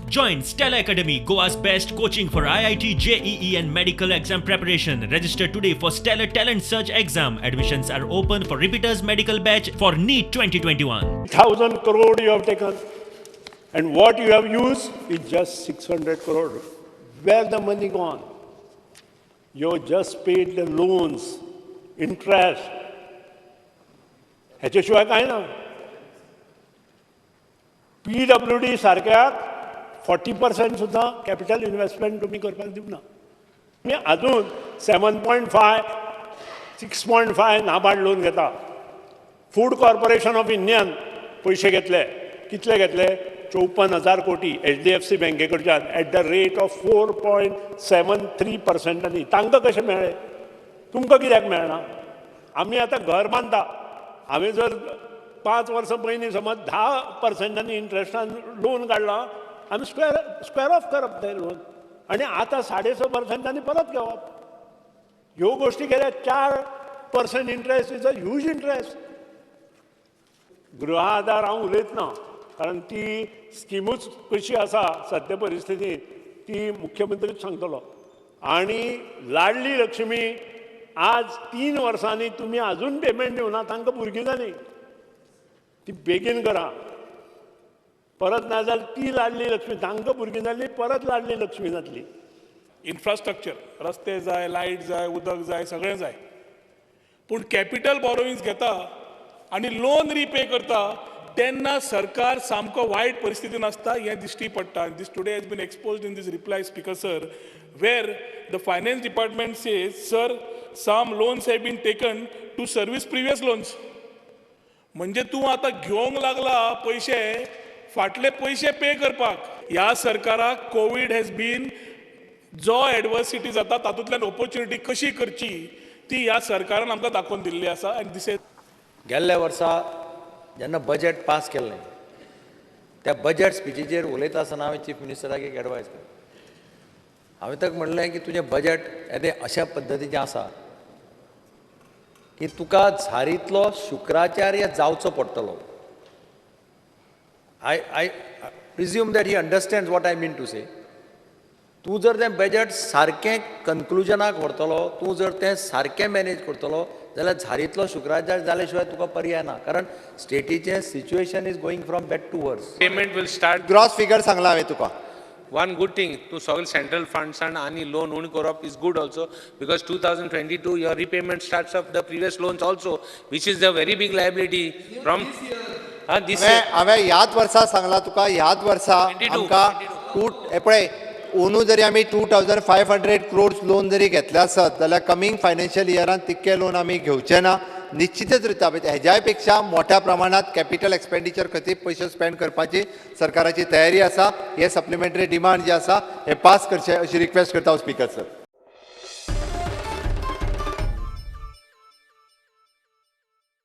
Join Stella Academy, Goa's best coaching for IIT, JEE and medical exam preparation. Register today for Stellar Talent Search exam. Admissions are open for repeaters medical batch for NEET 2021. 1,000 crore you have taken, and what you have used is just 600 crore. Where the money gone? You just paid the loans, interest. ह्याच्याशिवाय काय ना. PWD सारख्या 40% सुद्धा capital investment तुम्ही करपाक दिवना. मी अजून 7.5, 6.5 NABARD loan घेता. Food corporation of Indian पैसे घेतले. कितले घेतले? 54,000 कोटी HDFC बँके कडच्यान एट द रेट ऑफ 4.73%. तांकां कशें मेळ्ळे? तुमकां कित्याक मेळना? आमी आतां घर बांदता. हांवें जर 5 वर्सां पयलीं समज 10% इंट्रस्टान लोन काडला, आमी स्क्वेअर ऑफ करप तें लोन, आनी आतां 6.5% परत घेवप. ह्यो गोश्टी केल्या 4% interest is a huge interest. गृह आधार हांव उलयतना, कारण ती स्किमूच कशी आसा सद्य परिस्थितींत ती मुख्यमंत्रीच सांगतलो. आनी लाडली लक्ष्मी आज 3 वर्सांनी तुमी अजून पेमेंट दिवना, तांकां भुरगीं जालीं. ती बेगीन करा. परत ना जाल्यार ती लाडली लक्ष्मी, तांकां भुरगीं जाल्ली, परत लाडली लक्ष्मी जातली. इन्फ्रास्ट्रक्चर, रस्ते जाय, लायट जाय, उदक जाय, सगळें जाय. पूण कॅपिटल बॉरोइंग्स घेता आनी लोन रिपे करता तेन्ना सरकार सामको वायट परिस्थितीन आसता हें दिश्टी पडटा. This today has been exposed in these reply speaker sir, where the finance department says sir some loans have been taken to service previous loans. म्हणजे तूं आतां घेवंक लागला पयशे, फाटले पयशे पे करपाक. ह्या सरकाराक कोवीड हॅज बीन जो एडवर्सिटी जाता तातूंतल्यान ऑपॉर्च्युनिटी कशी करची ती ह्या सरकारान आमकां दाखोवन दिल्ली आसा. आनी दिस गेल्ल्या वर्सा जेन्ना बजेट पास केल्लें, त्या बजेट स्पिचीचेर उलयता आसतना हांवें चीफ मिनिस्टराक एक एडवायस केली. हांवें ताका म्हणलें की तुजें बजेट येदें अशा पद्दतीचें आसा की तुका झारीतलो शुक्राचार्य जावचो पडटलो. I presume that he understands what I mean to say. तूं जर तें बजेट सारकें कन्क्लुजनाक व्हरतलो, तूं जर तें सारकें मॅनेज करतलो जाल्यार झारीतलो शुक्राचार्य जाल्या शिवाय तुका पर्याय ना. कारण स्टेटीचें situation is going from bad to worse. Payment will start. Gross figure सांगला हांवें तुका. One good thing, to solve central funds and any loan uno corrupt is good also, because 2022 your repayment starts of the previous loans also, which is the very big liability from this year. हांवें ह्याच वर्सा सांगला तुका. ह्याच वर्सा 22. आमकां पळय अंदू जरी आमी 2,500 crores लोन जरी घेतले आसत जाल्यार कमिंग फायनान्शियल इयरान तितके लोन आमी घेवचे ना. निश्चितच रित्या हेज्याय पेक्षा मोठ्या प्रमाणात कॅपिटल एक्सपेंडिचर खातीर पयशे स्पेंड करपाची सरकाराची तयारी आसा. हे सप्लिमेंटरी डिमांड जे आसा हे पास करचे अशी रिक्वेस्ट करता हांव स्पीकर सर.